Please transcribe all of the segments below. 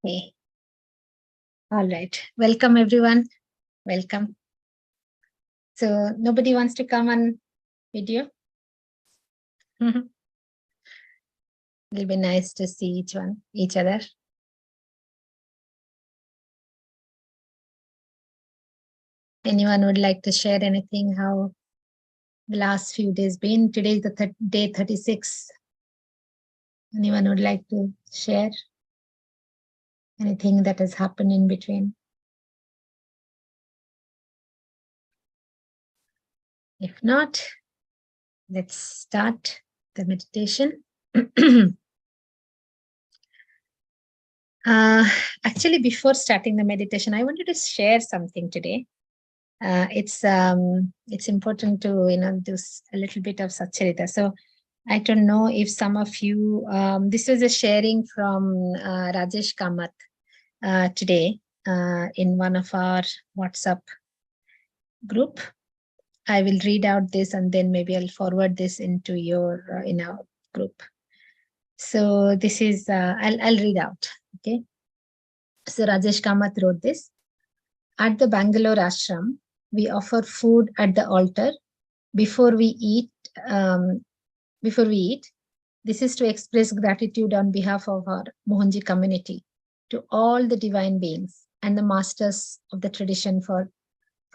Okay. All right. Welcome, everyone. Welcome. So nobody wants to come on video? It'll be nice to see each other. Anyone would like to share anything, how the last few days been? Today is the day 36. Anyone would like to share anything that has happened in between? If not, let's start the meditation. Actually, before starting the meditation, I wanted to share something today. It's important to do a little bit of Satcharita. So I don't know if some of you, this was a sharing from Rajesh Kamath today in one of our WhatsApp group. I will read out this and then maybe I'll forward this into your in our group. So this is I'll read out. Okay. So Rajesh Kamath wrote this. At the Bangalore ashram, we offer food at the altar before we eat. This is to express gratitude on behalf of our Mohanji community to all the divine beings and the masters of the tradition for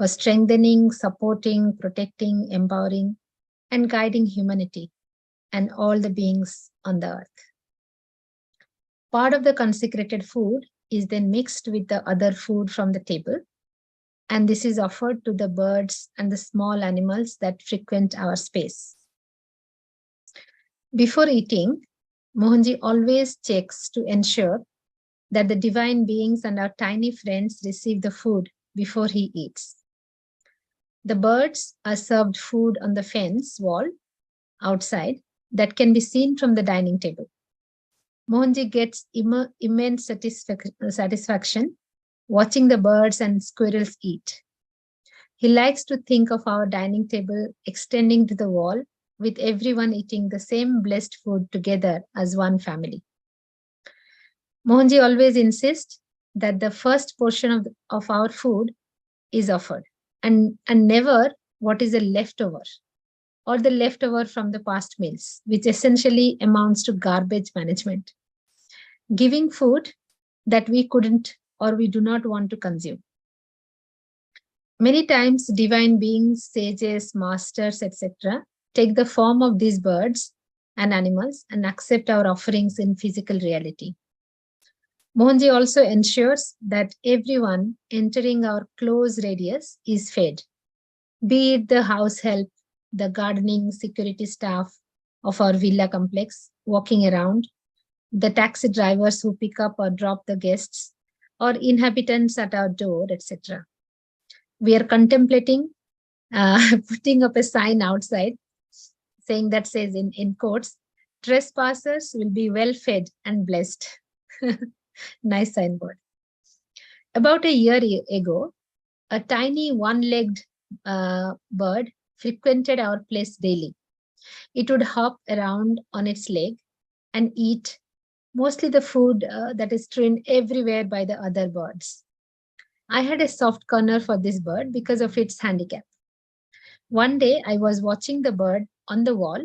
strengthening, supporting, protecting, empowering, and guiding humanity and all the beings on the earth. Part of the consecrated food is then mixed with the other food from the table, and this is offered to the birds and the small animals that frequent our space. Before eating, Mohanji always checks to ensure that the divine beings and our tiny friends receive the food before he eats. The birds are served food on the fence wall outside that can be seen from the dining table. Mohanji gets immense satisfaction watching the birds and squirrels eat. He likes to think of our dining table extending to the wall with everyone eating the same blessed food together as one family. Mohanji always insists that the first portion of our food is offered and never what is a leftover or the leftover from the past meals, which essentially amounts to garbage management. Giving food that we couldn't or we do not want to consume. Many times, divine beings, sages, masters, etc., take the form of these birds and animals and accept our offerings in physical reality. Mohanji also ensures that everyone entering our close radius is fed, be it the house help, the gardening security staff of our villa complex walking around, the taxi drivers who pick up or drop the guests, or inhabitants at our door, etc. We are contemplating putting up a sign outside saying that says in quotes, trespassers will be well fed and blessed. Nice signboard. About a year ago, a tiny one-legged bird frequented our place daily. It would hop around on its leg and eat mostly the food that is strewn everywhere by the other birds. I had a soft corner for this bird because of its handicap. One day, I was watching the bird on the wall,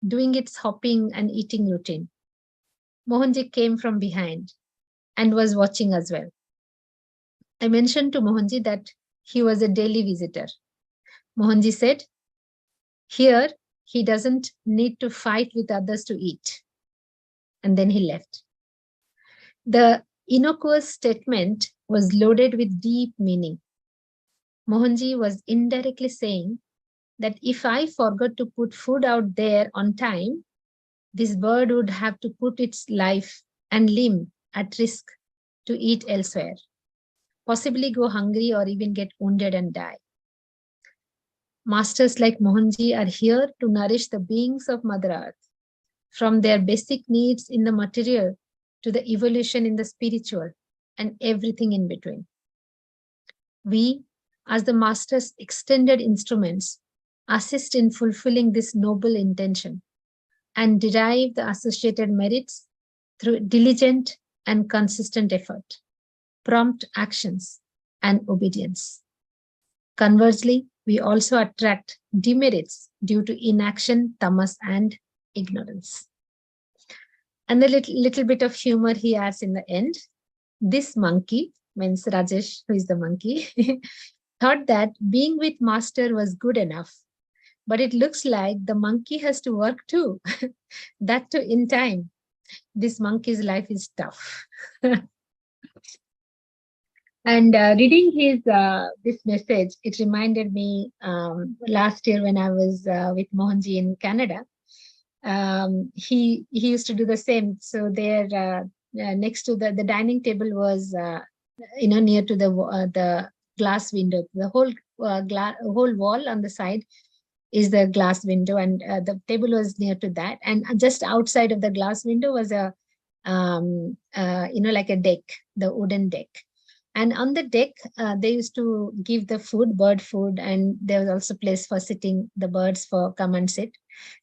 doing its hopping and eating routine. Mohanji came from behind and was watching as well. I mentioned to Mohanji that he was a daily visitor. Mohanji said, here, he doesn't need to fight with others to eat. And then he left. The innocuous statement was loaded with deep meaning. Mohanji was indirectly saying that if I forgot to put food out there on time, this bird would have to put its life and limb at risk to eat elsewhere, possibly go hungry or even get wounded and die. Masters like Mohanji are here to nourish the beings of Mother Earth, from their basic needs in the material to the evolution in the spiritual and everything in between. We, as the Master's extended instruments, assist in fulfilling this noble intention and derive the associated merits through diligent and consistent effort, prompt actions, and obedience. Conversely, we also attract demerits due to inaction, tamas, and ignorance. And a little bit of humor he adds in the end. This monkey, means Rajesh, who is the monkey, thought that being with master was good enough. But it looks like the monkey has to work too, that too in time. This monkey's life is tough. And reading his this message, it reminded me last year when I was with Mohanji in Canada. He used to do the same. So there, next to the dining table was near to the glass window. The whole wall on the side is the glass window, and the table was near to that. And just outside of the glass window was a like a deck, the wooden deck. And on the deck, they used to give the food, bird food, and there was also place for sitting, the birds for come and sit.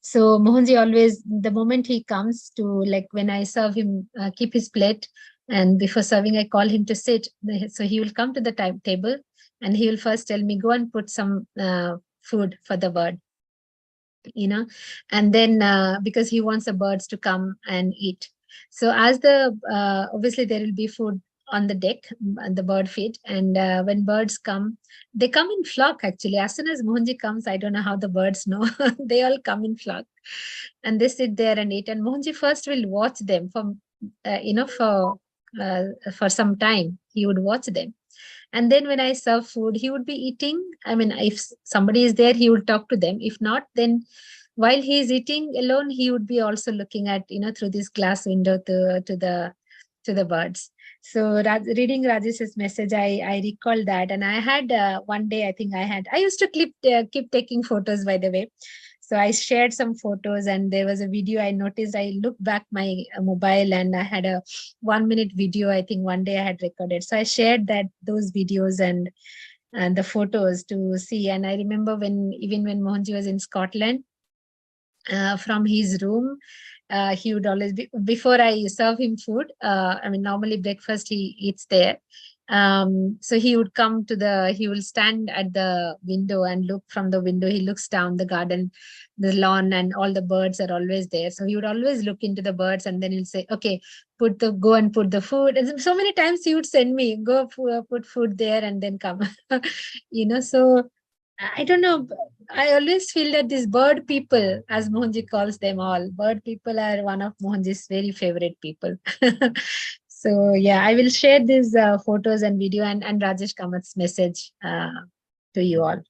So Mohanji always, the moment he comes to, like when I serve him, keep his plate, and before serving, I call him to sit. So he will come to the table, and he will first tell me, go and put some food for the bird, and then because he wants the birds to come and eat. So as the obviously there will be food on the deck, the bird feed, and when birds come, they come in flock. Actually, as soon as Mohanji comes, I don't know how the birds know. They all come in flock, and they sit there and eat. And Mohanji first will watch them for some time. He would watch them, and then when I serve food, he would be eating. I mean, if somebody is there, he would talk to them. If not, then while he is eating alone, he would be also looking at, through this glass window to the birds. So reading Rajesh's message, I recall that. And I had one day, I used to keep taking photos, by the way. So I shared some photos, and there was a video I noticed. I looked back my mobile, and I had a 1-minute video. I think one day I had recorded. So I shared those videos and the photos to see. And I remember even when Mohanji was in Scotland, from his room, he would always be, before I serve him food, normally breakfast he eats there. So he would he will stand at the window and look from the window. He looks down the garden, the lawn, and all the birds are always there. So he would always look into the birds, and then he'll say, okay, go and put the food. And so many times he would send me, go put food there and then come, so I don't know. I always feel that these bird people, as Mohanji calls them all, bird people are one of Mohanji's very favorite people. So yeah, I will share these photos and video and Rajesh Kamat's message to you all.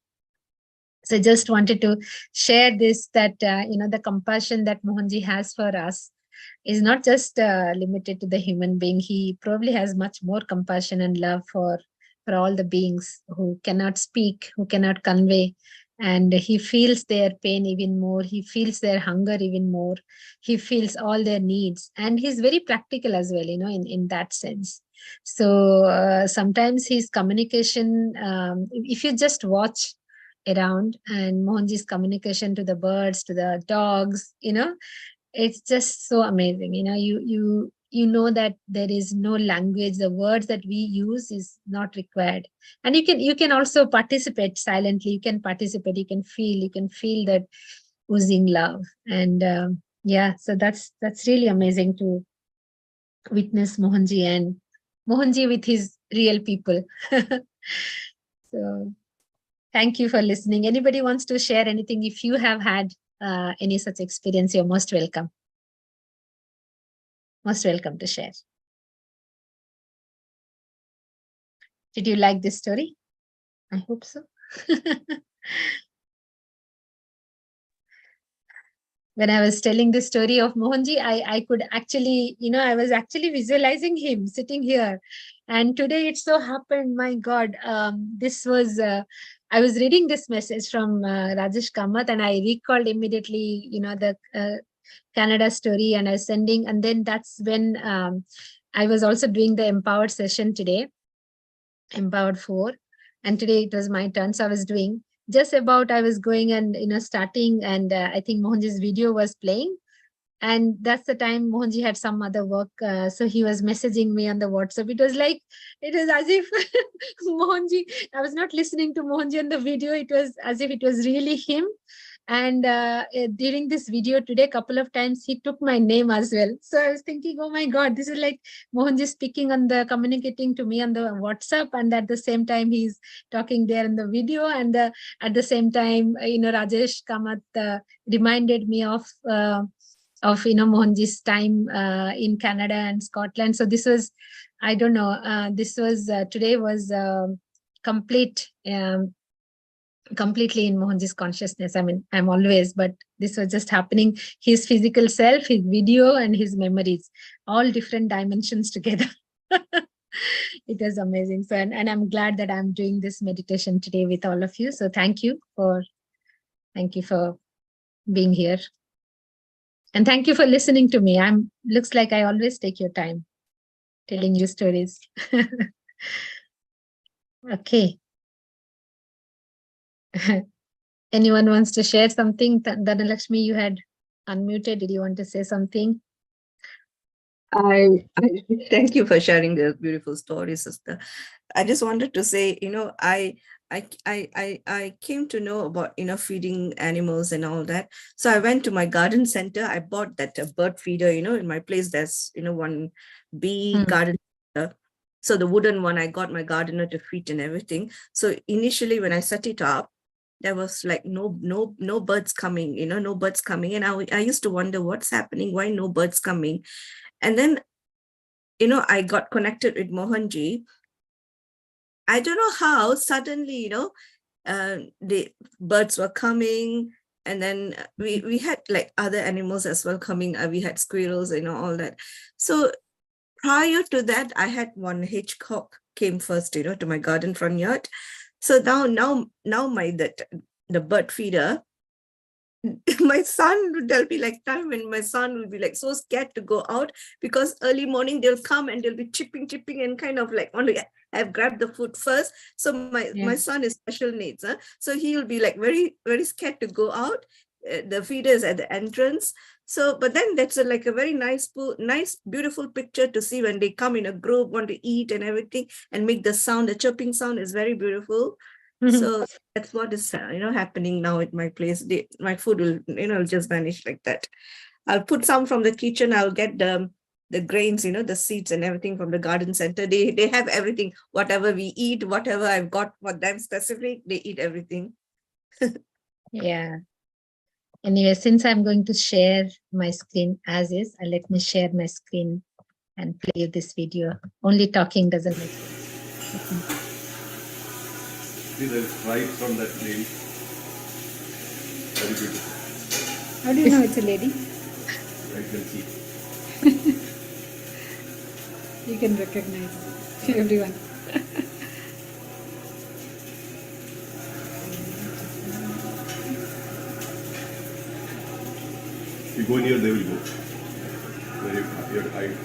So just wanted to share this, that, the compassion that Mohanji has for us is not just limited to the human being. He probably has much more compassion and love for all the beings who cannot speak, who cannot convey. And he feels their pain even more. He feels their hunger even more. He feels all their needs. And he's very practical as well, in that sense. So sometimes his communication, if you just watch around, and Mohanji's communication to the birds, to the dogs, it's just so amazing. You know that there is no language. The words that we use is not required. And you can also participate silently. You can participate, you can feel that oozing love. And yeah, so that's really amazing to witness Mohanji, and Mohanji with his real people. So thank you for listening. Anybody wants to share anything? If you have had any such experience, you're most welcome. Most welcome to share. Did you like this story? I hope so. When I was telling the story of Mohanji, I could actually, I was actually visualizing him sitting here. And today it so happened, my God, this was, I was reading this message from Rajesh Kamath, and I recalled immediately, the Canada story, and I was sending. And then that's when I was also doing the empowered session today, empowered 4. And today it was my turn. So I was doing just about, I was going and, starting, and I think Mohanji's video was playing. And that's the time Mohanji had some other work. So he was messaging me on the WhatsApp. It was as if Mohanji, I was not listening to Mohanji on the video. It was as if it was really him. And during this video today, a couple of times he took my name as well. So I was thinking, oh my God, this is like Mohanji speaking communicating to me on the WhatsApp. And at the same time, he's talking there in the video. And at the same time, Rajesh Kamath reminded me of Mohanji's time in Canada and Scotland. So this was, I don't know, this was today was complete. Completely in Mohanji's consciousness. I mean, I'm always, but this was just happening. His physical self, his video, and his memories, all different dimensions together. It was amazing. So, and I'm glad that I'm doing this meditation today with all of you. So thank you for being here. And thank you for listening to me. Looks like I always take your time telling you stories. Okay. Anyone wants to share something? Dhanalakshmi, you had unmuted. Did you want to say something? I thank you for sharing the beautiful story, sister. I just wanted to say, I came to know about, feeding animals and all that. So I went to my garden center. I bought that bird feeder, in my place, there's, one bee garden center. So the wooden one, I got my gardener to feed and everything. So initially when I set it up, there was like no birds coming, no birds coming. And I used to wonder what's happening, why no birds coming. And then, I got connected with Mohanji. I don't know how suddenly, the birds were coming. And then we had like other animals as well coming. We had squirrels, all that. So prior to that, I had one hedgehog came first, to my garden front yard. So now the bird feeder, my son, there'll be like time when my son will be like so scared to go out, because early morning they'll come and they'll be chipping and kind of like want to have grabbed the food first. So my son is special needs, so he'll be like very, very scared to go out. The feeder is at the entrance. So, but then that's like a very nice, beautiful picture to see when they come in a group, want to eat and everything, and make the sound. The chirping sound is very beautiful. So that's what is happening now at my place. My food will just vanish like that. I'll put some from the kitchen. I'll get the grains, the seeds and everything from the garden center. They have everything. Whatever we eat, whatever I've got for them specific, they eat everything. Yeah. Anyway, since I'm going to share my screen as is, let me share my screen and play this video. Only talking doesn't make sense. See the right from that lady. Very beautiful. How do you know it's a lady? I can see. You can recognize everyone. You go near, they will go. Very your height.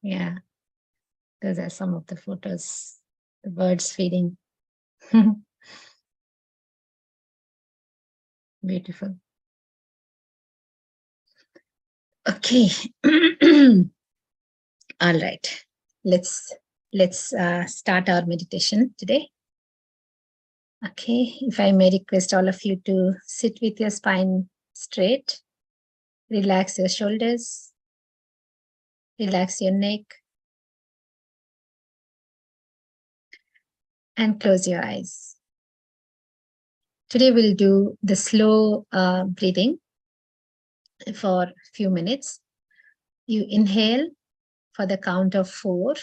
Yeah, those are some of the photos. The birds feeding. Beautiful. Okay. All right. Let's start our meditation today. Okay. If I may request all of you to sit with your spine straight, relax your shoulders, relax your neck, and close your eyes. Today we'll do the slow breathing for a few minutes. You inhale for the count of 4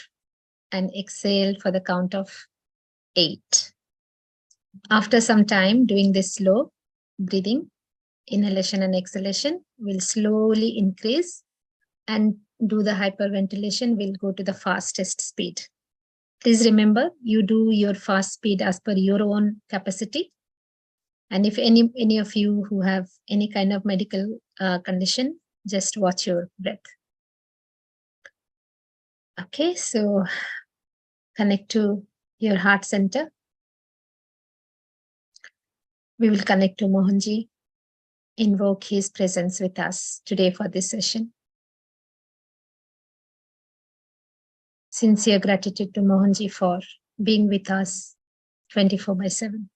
and exhale for the count of 8. After some time doing this slow breathing, inhalation and exhalation will slowly increase, and do the hyperventilation will go to the fastest speed. Please remember, you do your fast speed as per your own capacity. And if any of you who have any kind of medical condition, just watch your breath. Okay, so connect to your heart center. We will connect to Mohanji, invoke his presence with us today for this session. Sincere gratitude to Mohanji for being with us 24/7.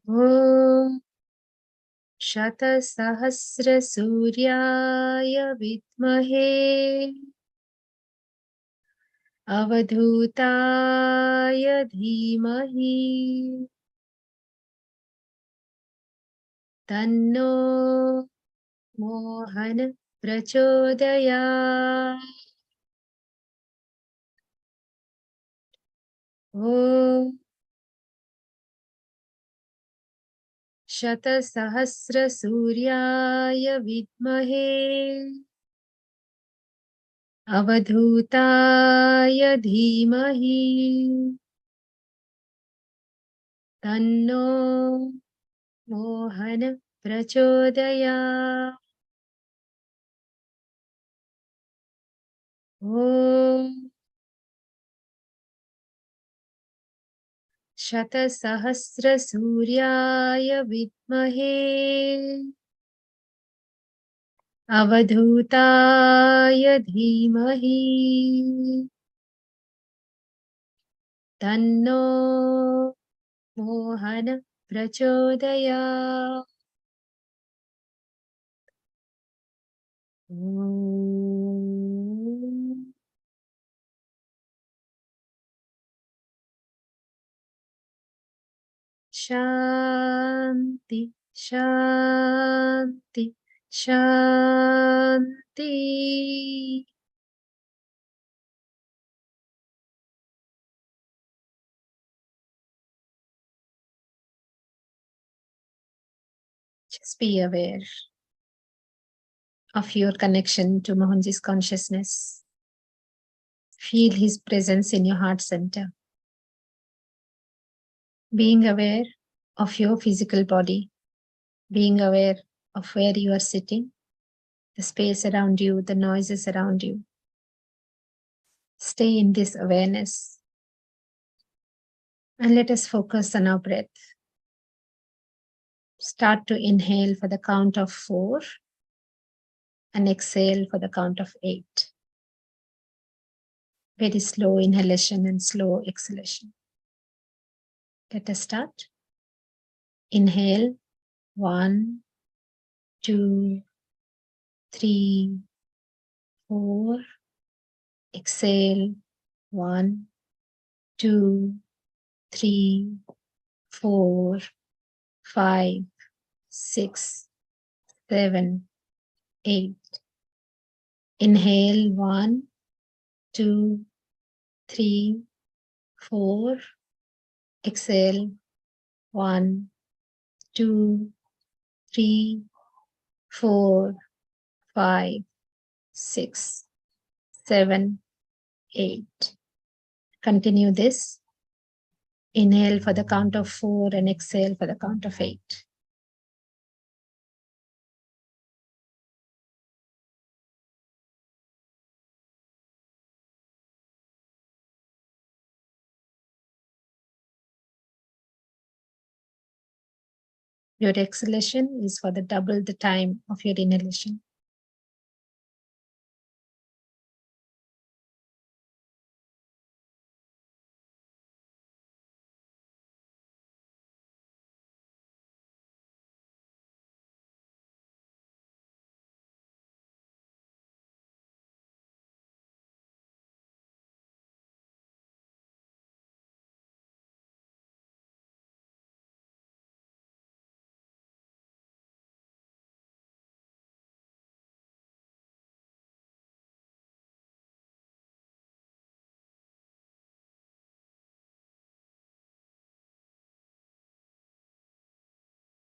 Om Shatasahasrasuryaय विद्महे अवधूताय धीमहि तन्नो मोहन प्रचोदयात्. ॐ शतसहस्रसूर्याय विद्महे अवधूताय धीमहि तन्नो मोहन प्रचोदयात्. ॐ शतसहस्रसूर्याय विद्महे अवधूताय धीमहि तन्नो मोहन प्रचोदयात्. ॐ शान्ति शान्ति शान्ति. Just be aware of your connection to Mohanji's consciousness. Feel his presence in your heart center. Being aware of your physical body, being aware of where you are sitting, the space around you, the noises around you. Stay in this awareness. And let us focus on our breath. Start to inhale for the count of 4 and exhale for the count of 8. Very slow inhalation and slow exhalation. Let us start. Inhale, 1, 2, 3, 4. Exhale, 1, 2, 3, 4, 5, 6, 7, 8. Inhale, 1, 2, 3, 4. Exhale, 1, 2, 3, 4, 5, 6, 7, 8. Continue this. Inhale for the count of 4 and exhale for the count of 8. Your exhalation is for the double the time of your inhalation.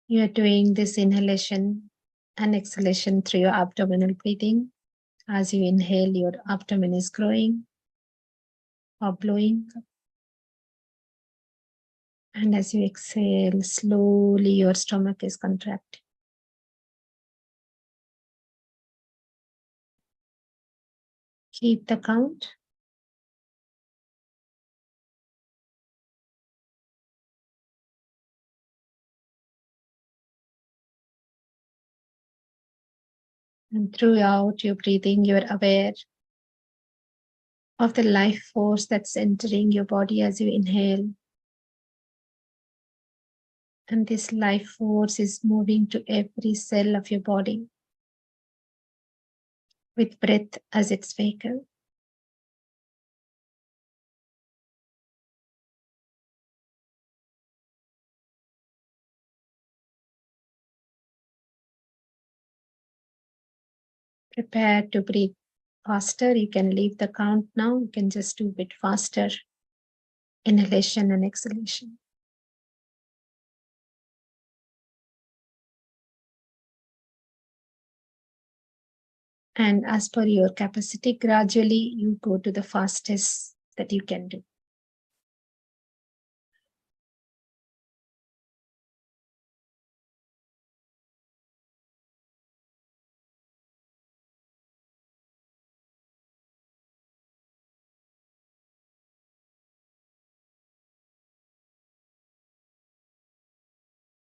You are doing this inhalation and exhalation through your abdominal breathing. As you inhale, your abdomen is growing or blowing. And as you exhale, slowly your stomach is contracting. Keep the count. And throughout your breathing, you're aware of the life force that's entering your body as you inhale. And this life force is moving to every cell of your body with breath as its vehicle. Prepare to breathe faster. You can leave the count now. You can just do a bit faster. Inhalation and exhalation. And as per your capacity, gradually you go to the fastest that you can do.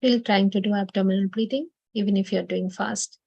Still trying to do abdominal breathing, even if you're doing fast.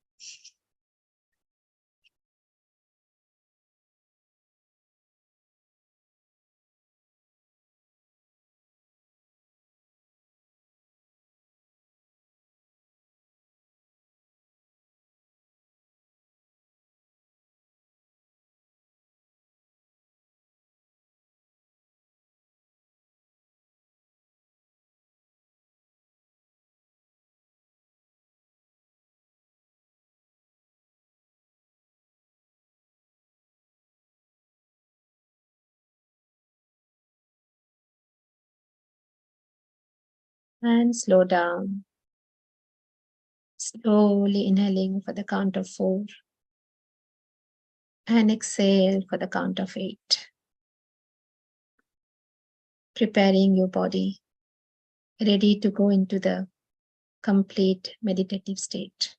And slow down. Slowly inhaling for the count of 4. And exhale for the count of 8. Preparing your body, ready to go into the complete meditative state.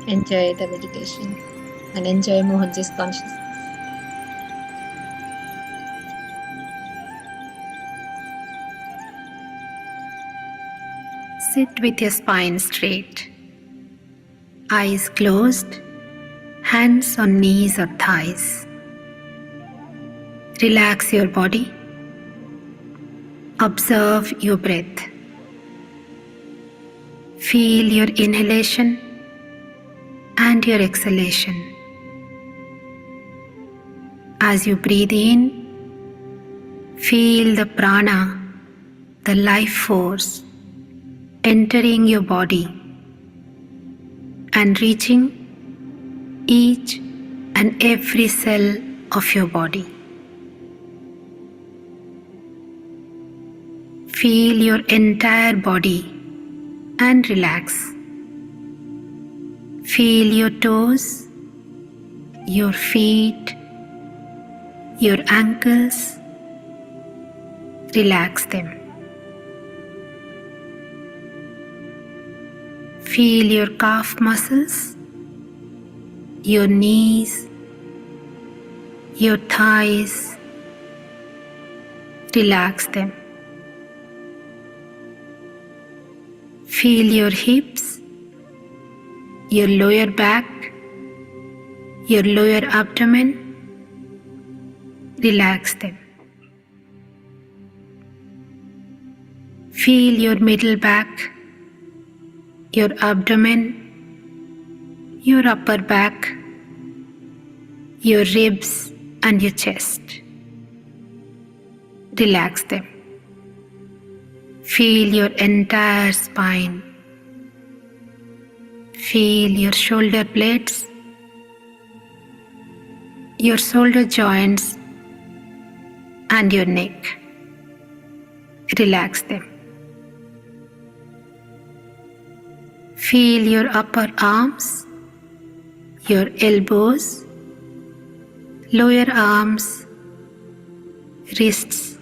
Enjoy the meditation and enjoy Mohanji's consciousness. Sit with your spine straight, eyes closed, hands on knees or thighs. Relax your body. Observe your breath. Feel your inhalation and your exhalation. As you breathe in, feel the prana, the life force, entering your body and reaching each and every cell of your body. Feel your entire body and relax. Feel your toes, your feet, your ankles. Relax them. Feel your calf muscles, your knees, your thighs. Relax them. Feel your hips, your lower back, your lower abdomen. Relax them. Feel your middle back, your abdomen, your upper back, your ribs and your chest. Relax them. Feel your entire spine. Feel your shoulder blades, your shoulder joints and your neck. Relax them. Feel your upper arms, your elbows, lower arms, wrists,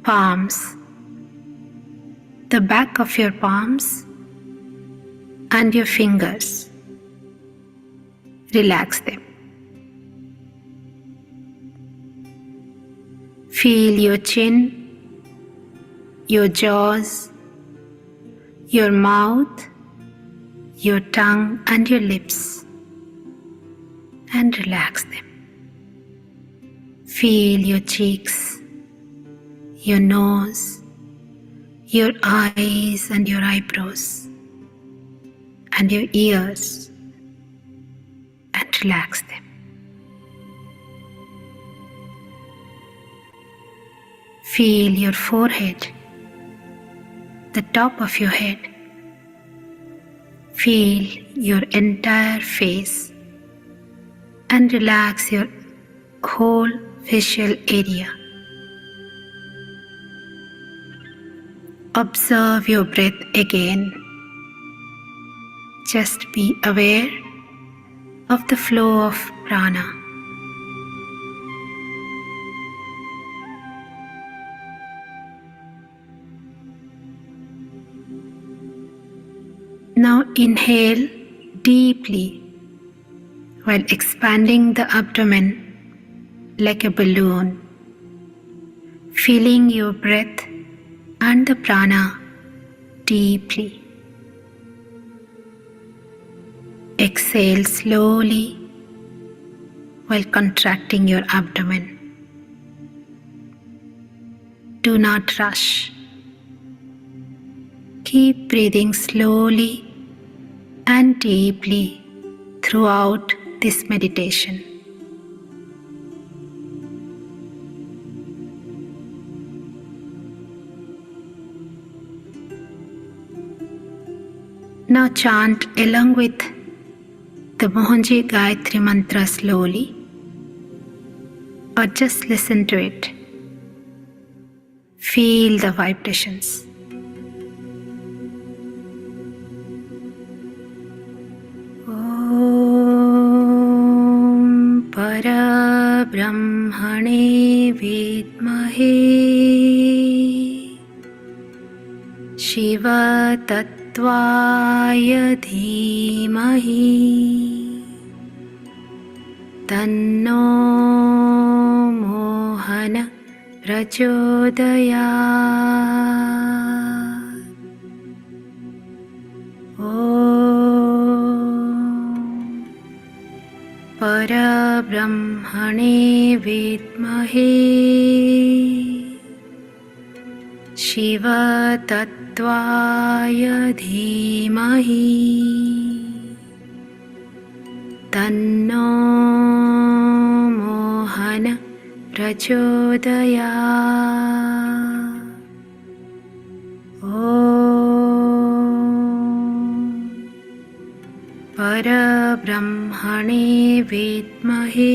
palms, the back of your palms and your fingers. Relax them. Feel your chin, your jaws, your mouth, your tongue and your lips, and relax them. Feel your cheeks, your nose, your eyes and your eyebrows, and your ears, and relax them. Feel your forehead, the top of your head. Feel your entire face and relax your whole facial area. Observe your breath again. Just be aware of the flow of prana. Now inhale deeply while expanding the abdomen like a balloon, filling your breath and the prana deeply. Exhale slowly while contracting your abdomen. Do not rush. Keep breathing slowly and deeply throughout this meditation. Now chant along with the Mohanji Gayatri mantra slowly, or just listen to it. Feel the vibrations. Om Parabrahmane Vidmahe Shiva Tattvaya Dhimahi Tanno Mohana Prachodayat. Om Parabrahmane Vidmahe Shiva Tattvaya Dhimahi Tanno Mohana Prachodayat. Om Parabrahmane Vidmahe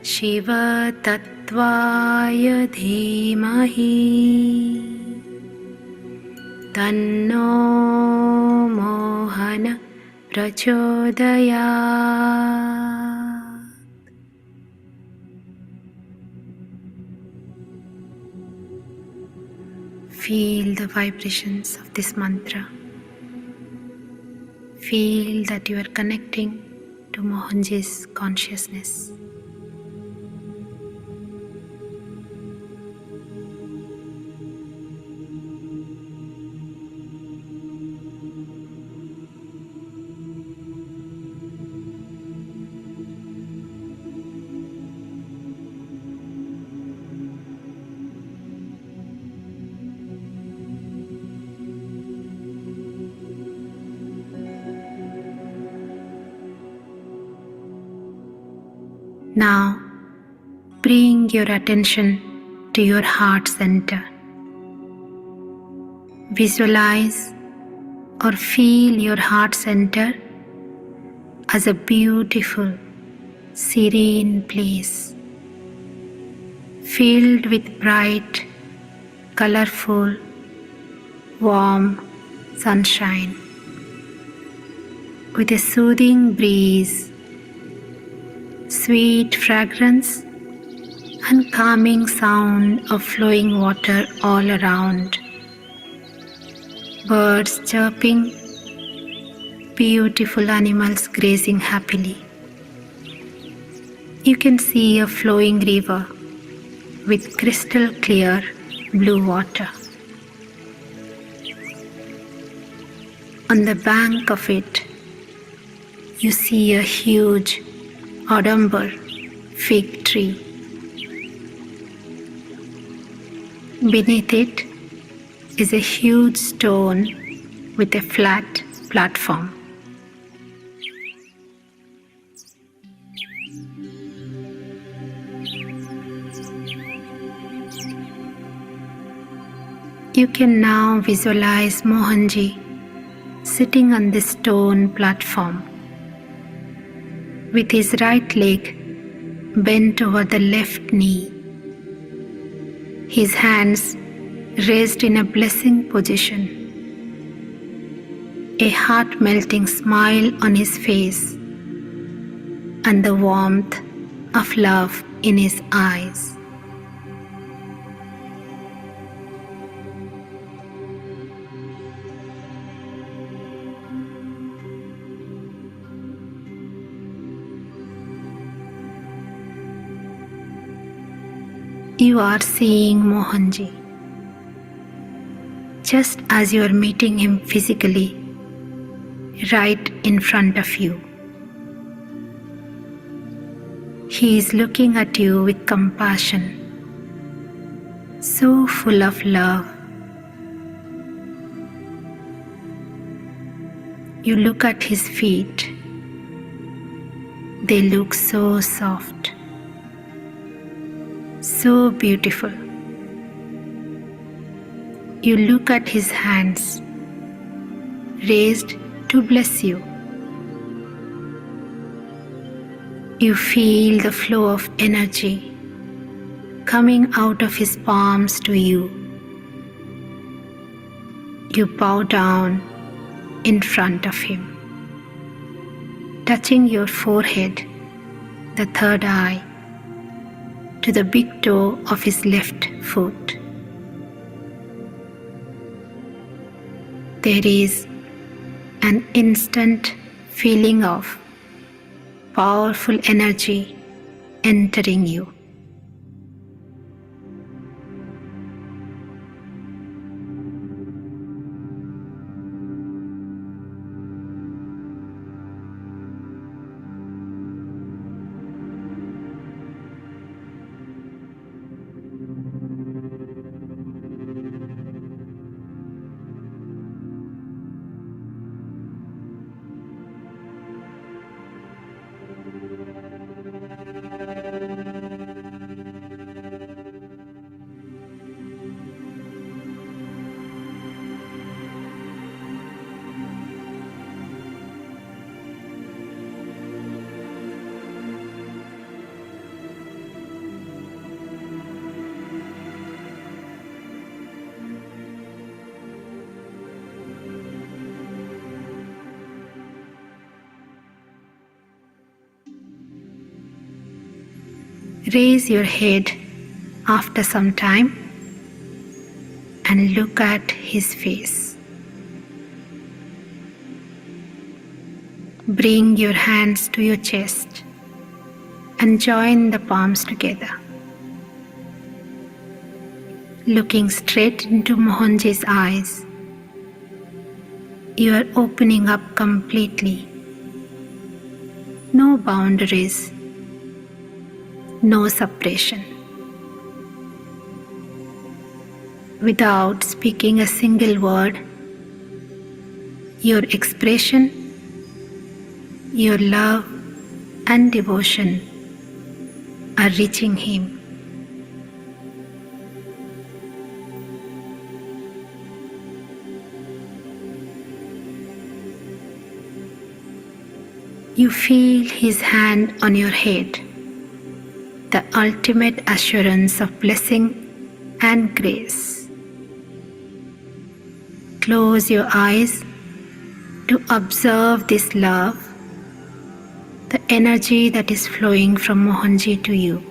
Shiva Tattvaya Dhimahi तन्नो मोहन प्रचोदयात्. Feel the vibrations of this mantra. Feel that you are connecting to Mohanji's consciousness. Now, bring your attention to your heart center. Visualize or feel your heart center as a beautiful, serene place filled with bright, colorful, warm sunshine with a soothing breeze, sweet fragrance and calming sound of flowing water all around. Birds chirping, beautiful animals grazing happily. You can see a flowing river with crystal clear blue water. On the bank of it, you see a huge Odumber fig tree. Beneath it is a huge stone with a flat platform. You can now visualize Mohanji sitting on the stone platform with his right leg bent over the left knee, his hands raised in a blessing position, a heart-melting smile on his face, and the warmth of love in his eyes. You are seeing Mohanji just as you are meeting him physically right in front of you. He is looking at you with compassion, so full of love. You look at his feet. They look so soft, so beautiful. You look at his hands, raised to bless you. You feel the flow of energy coming out of his palms to you. You bow down in front of him, touching your forehead, the third eye, to the big toe of his left foot. There is an instant feeling of powerful energy entering you. raise your head after some time and look at his face. Bring your hands to your chest and join the palms together. Looking straight into Mohanji's eyes, you are opening up completely. No boundaries, no separation. Without speaking a single word, your expression, your love and devotion are reaching him. You feel his hand on your head, the ultimate assurance of blessing and grace. Close your eyes to observe this love, the energy that is flowing from Mohanji to you.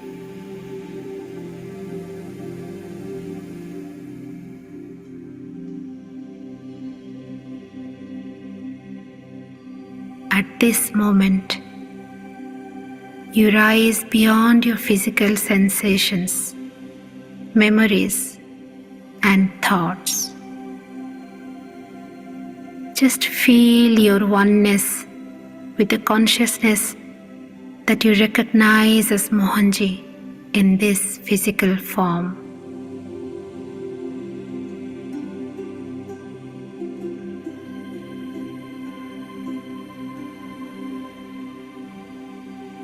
At this moment, you rise beyond your physical sensations, memories, and thoughts. Just feel your oneness with the consciousness that you recognize as Mohanji in this physical form.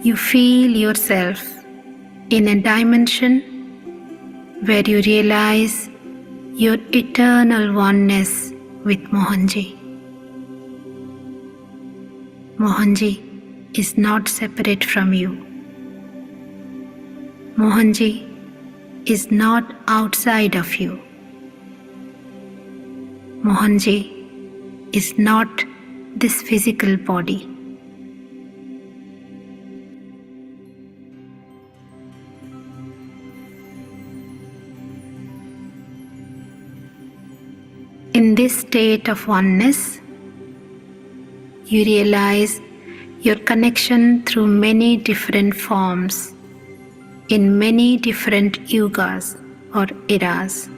You feel yourself in a dimension where you realize your eternal oneness with Mohanji. Mohanji is not separate from you. Mohanji is not outside of you. Mohanji is not this physical body. In this state of oneness, you realize your connection through many different forms, in many different yugas or eras.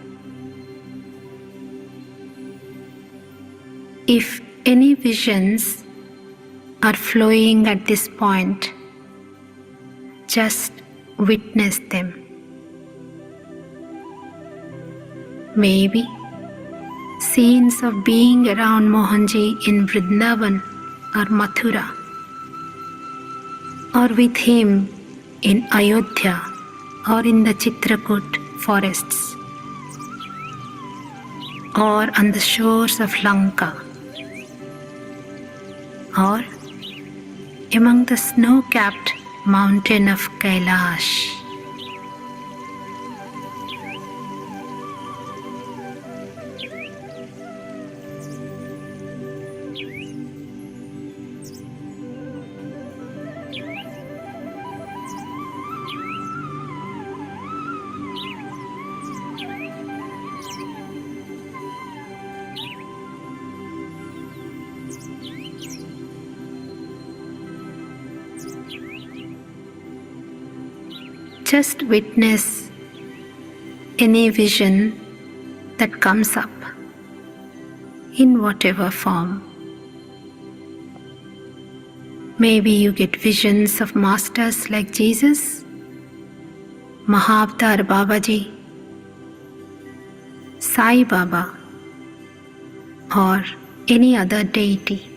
If any visions are flowing at this point, just witness them. Maybe scenes of being around Mohanji in Vrindavan or Mathura, or with him in Ayodhya or in the Chitrakoot forests, or on the shores of Lanka, or among the snow-capped mountain of Kailash. Just witness any vision that comes up in whatever form. Maybe you get visions of masters like Jesus, Mahavtar Babaji, Sai Baba, or any other deity.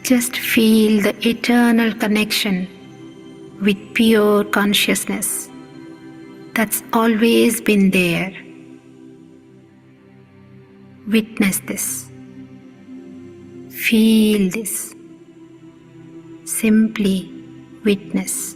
Just feel the eternal connection with pure consciousness that's always been there. Witness this. Feel this. Simply witness.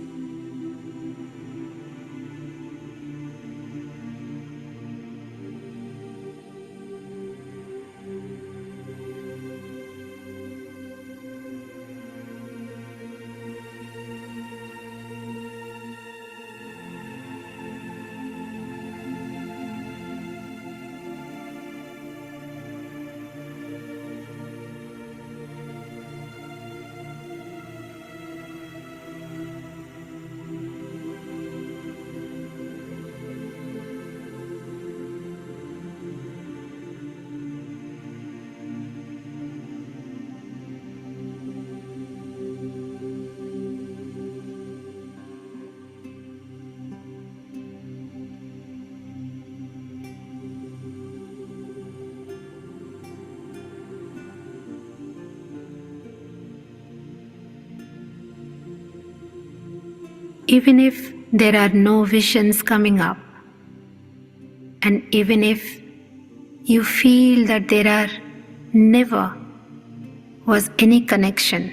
even if there are no visions coming up, and even if you feel that there are never was any connection,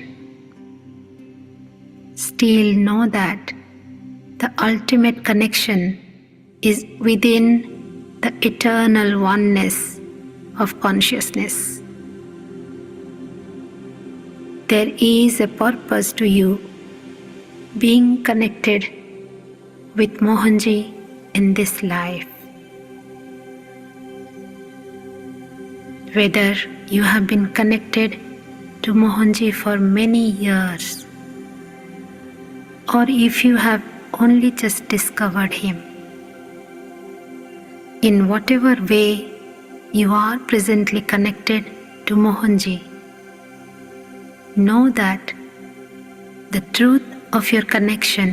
still know that the ultimate connection is within the eternal oneness of consciousness. There is a purpose to you being connected with Mohanji in this life. Whether you have been connected to Mohanji for many years, or if you have only just discovered him, in whatever way you are presently connected to Mohanji, know that the truth of your connection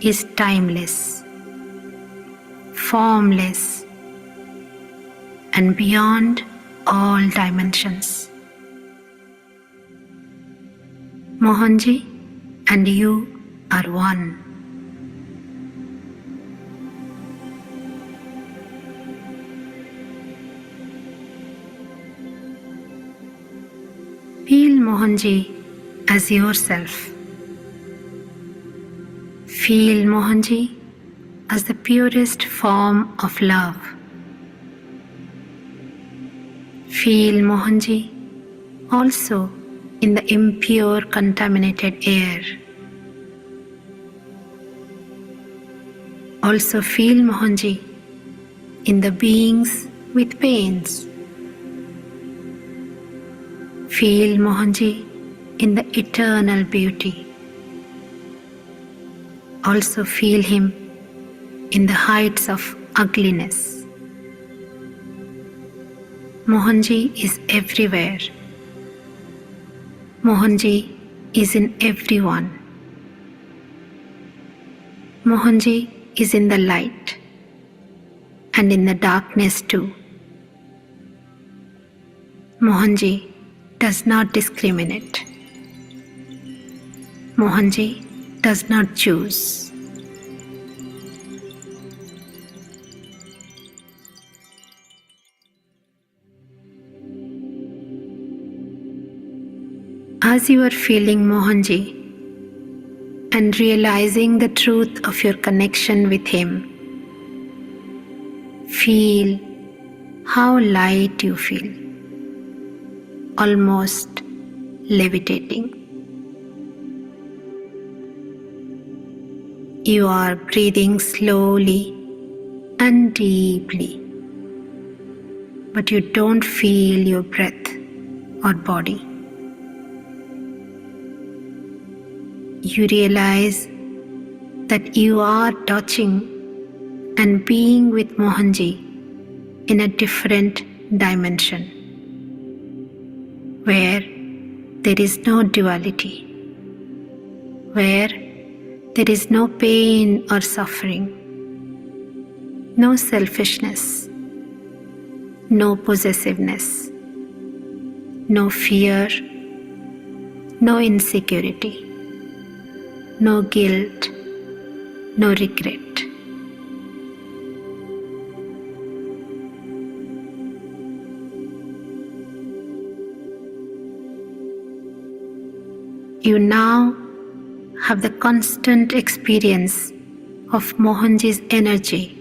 is timeless, formless, and beyond all dimensions. Mohanji and you are one. Feel Mohanji as yourself. Feel Mohanji as the purest form of love. Feel Mohanji also in the impure, contaminated air. Also feel Mohanji in the beings with pains. Feel Mohanji in the eternal beauty. Also feel him in the heights of ugliness. Mohanji is everywhere. Mohanji is in everyone. Mohanji is in the light and in the darkness too. Mohanji does not discriminate. Mohanji does not choose. As you are feeling Mohanji and realizing the truth of your connection with him, feel how light you feel, almost levitating. You are breathing slowly and deeply, but you don't feel your breath or body. You realize that you are touching and being with Mohanji in a different dimension, where there is no duality, where there is no pain or suffering, no selfishness, no possessiveness, no fear, no insecurity, no guilt, no regret. You now have the constant experience of Mohanji's energy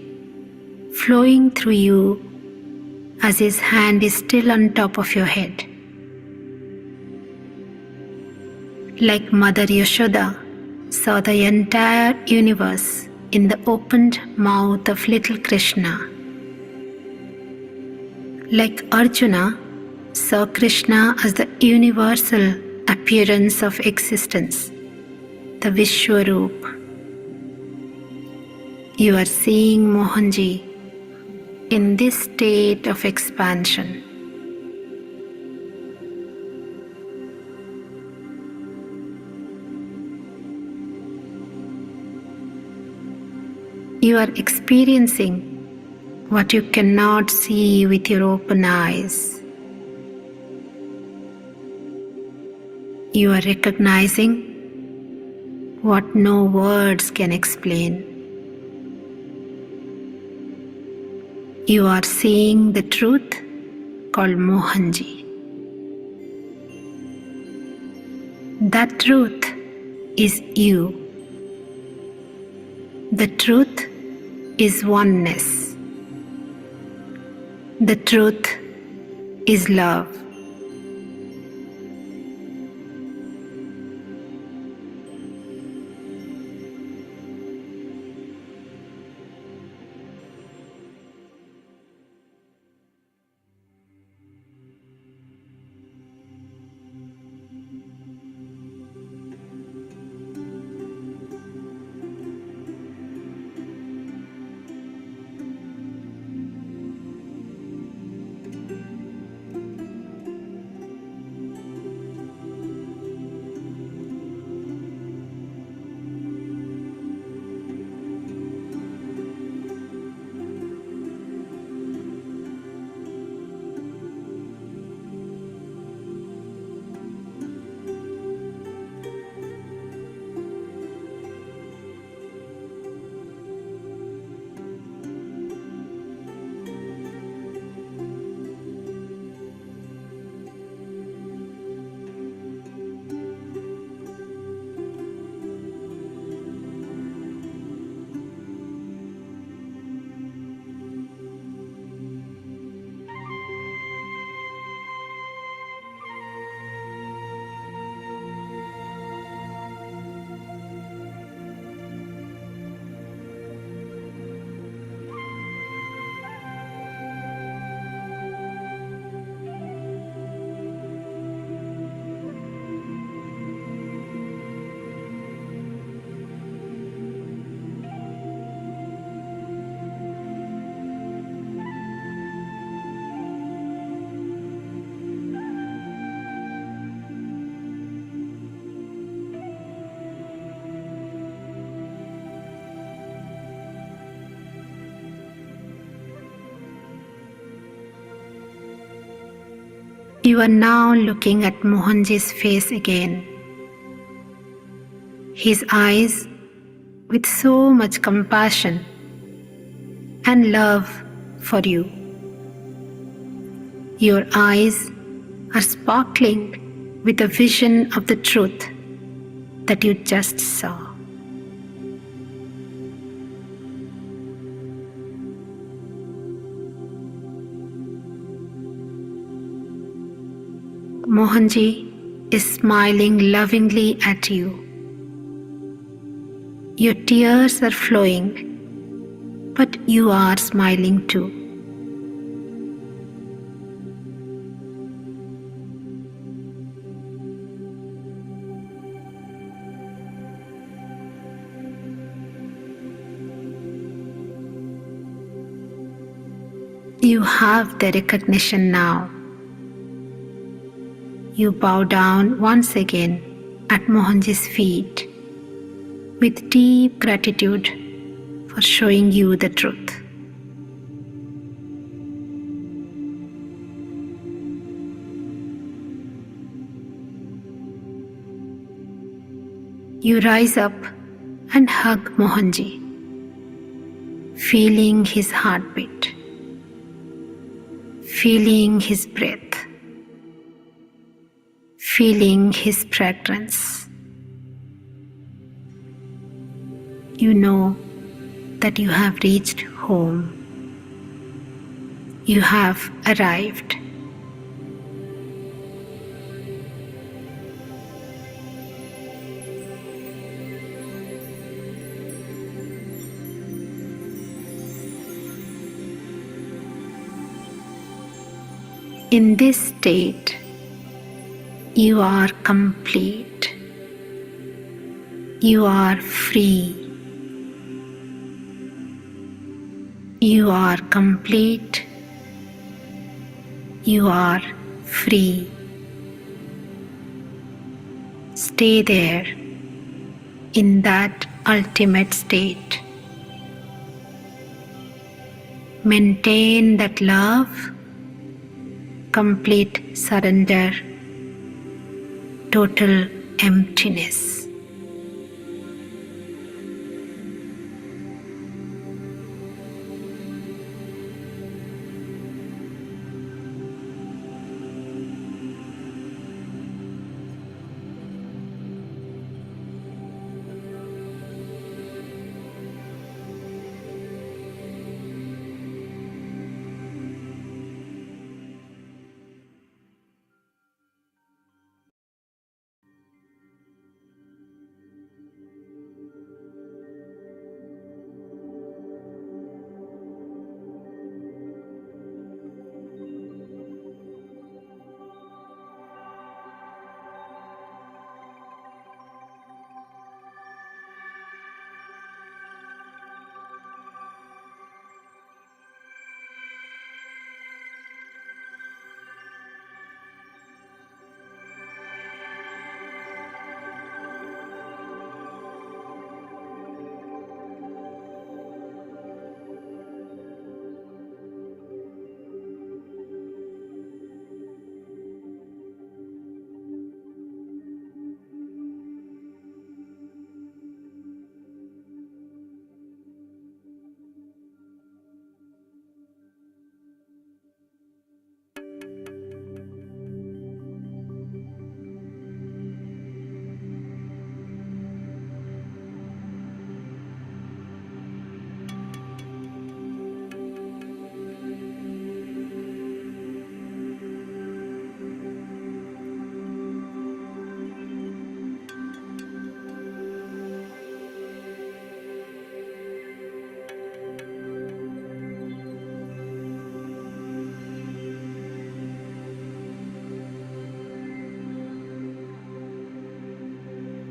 flowing through you as his hand is still on top of your head. Like Mother Yashoda saw the entire universe in the opened mouth of little Krishna. Like Arjuna saw Krishna as the universal appearance of existence, the Vishwaroop. You are seeing Mohanji in this state of expansion. You are experiencing what you cannot see with your open eyes. You are recognizing what no words can explain. You are seeing the truth called Mohanji. That truth is you. The truth is oneness. The truth is love. You are now looking at Mohanji's face again. His eyes with so much compassion and love for you. Your eyes are sparkling with a vision of the truth that you just saw. Mohanji is smiling lovingly at you. Your tears are flowing, but you are smiling too. You have the recognition now. You bow down once again at Mohanji's feet with deep gratitude for showing you the truth. You rise up and hug Mohanji, feeling his heartbeat, feeling his breath, feeling his fragrance. You know that you have reached home. You have arrived. In this state, you are complete. You are free. You are complete. You are free. Stay there in that ultimate state. Maintain that love, complete surrender, total emptiness.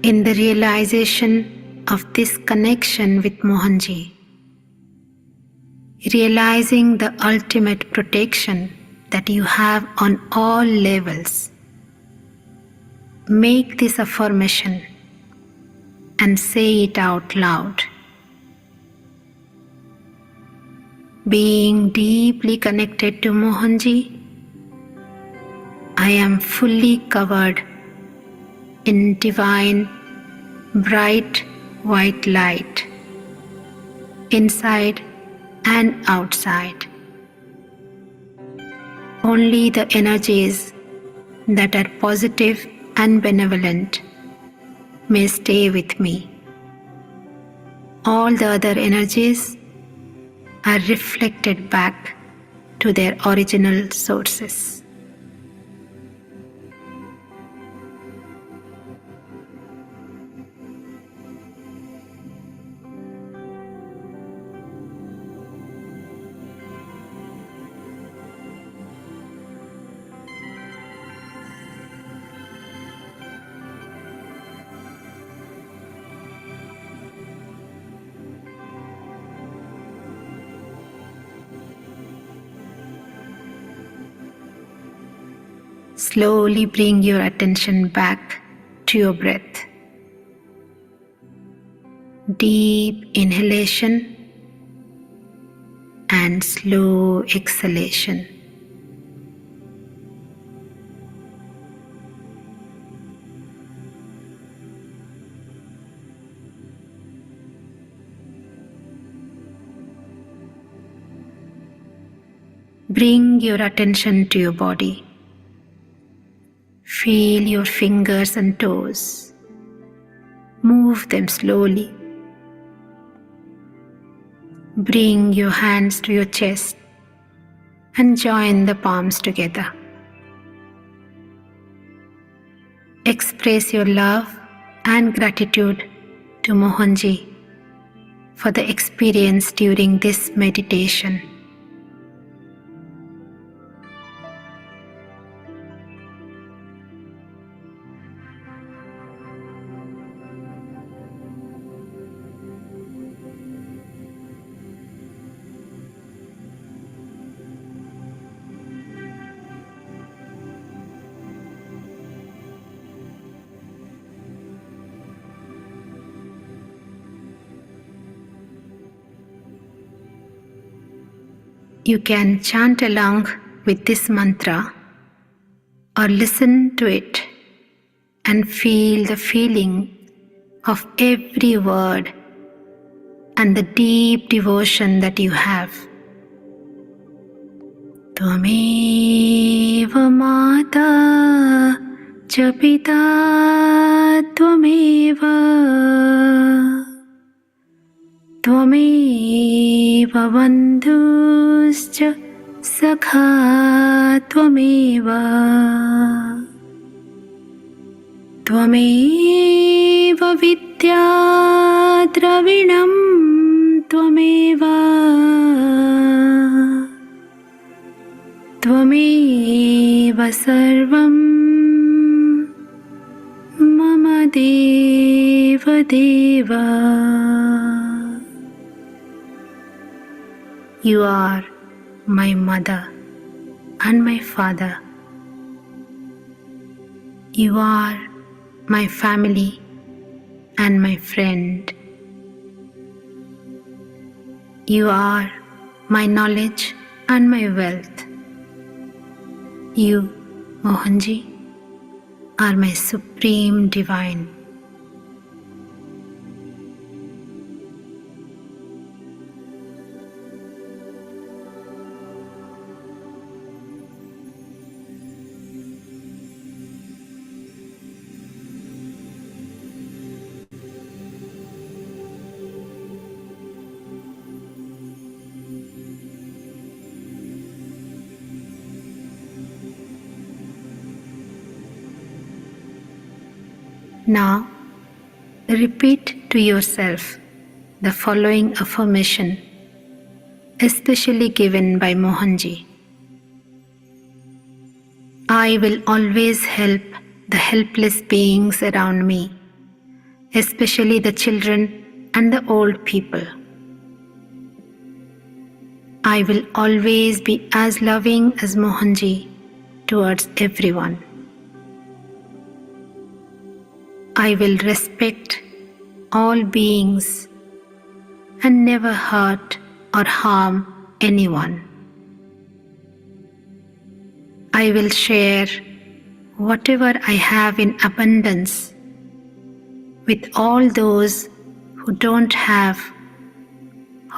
In the realization of this connection with Mohanji, realizing the ultimate protection that you have on all levels, make this affirmation and say it out loud. Being deeply connected to Mohanji, I am fully covered in divine, bright white light, inside and outside. Only the energies that are positive and benevolent may stay with me. All the other energies are reflected back to their original sources. Slowly bring your attention back to your breath. Deep inhalation and slow exhalation. Bring your attention to your body. Feel your fingers and toes. Move them slowly. Bring your hands to your chest and join the palms together. Express your love and gratitude to Mohanji for the experience during this meditation. You can chant along with this mantra or listen to it and feel the feeling of every word and the deep devotion that you have. Tvameva mata cha pita tvameva Tvameva bandhuscha sakha tvameva Tvameva vidya dravinam tvameva Tvameva sarvam mama deva deva You are my mother and my father. You are my family and my friend. You are my knowledge and my wealth. You, Mohanji, are my supreme divine. Now, repeat to yourself the following affirmation, especially given by Mohanji. I will always help the helpless beings around me especially the children and the old people. I will always be as loving as Mohanji towards everyone. I will respect all beings and never hurt or harm anyone. I will share whatever I have in abundance with all those who don't have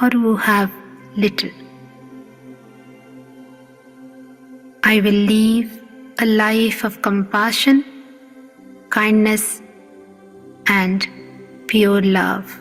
or who have little. I will live a life of compassion, kindness, and pure love.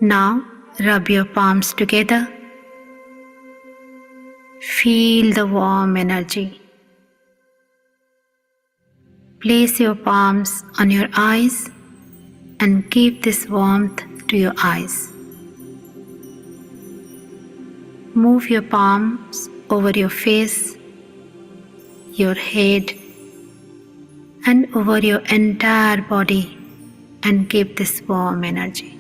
Now rub your palms together. Feel the warm energy. Place your palms on your eyes and give this warmth to your eyes. Move your palms over your face, your head, and over your entire body and give this warm energy.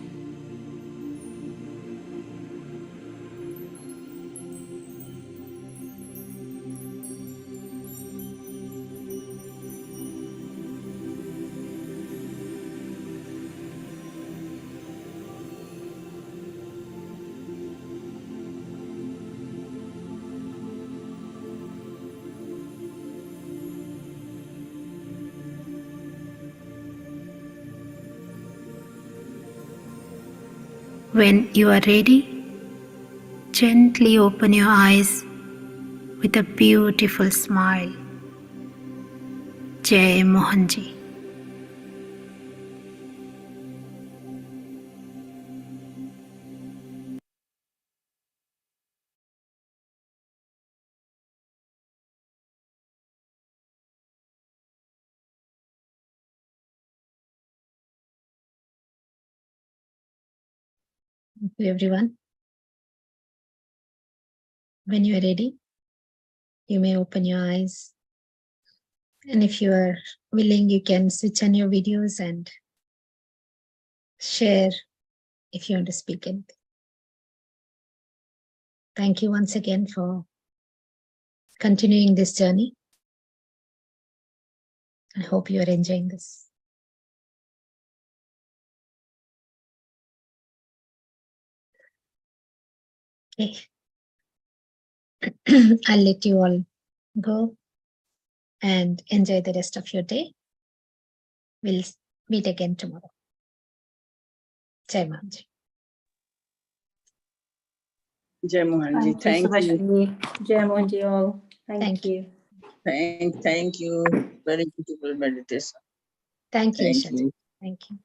When you are ready, gently open your eyes with a beautiful smile. Jai Mohanji. Thank you, everyone. When you are ready, you may open your eyes. And if you are willing, you can switch on your videos and share if you want to speak anything. Thank you once again for continuing this journey. I hope you are enjoying this. Okay. I'll let you all go and enjoy the rest of your day. We'll meet again tomorrow. Jai Mohanji. Jai Mohanji, thank you. Subhashini. Jai Mohanji all. Thank you. Thank you. Very beautiful meditation. Thank you, Thank Shaji. you. Thank you.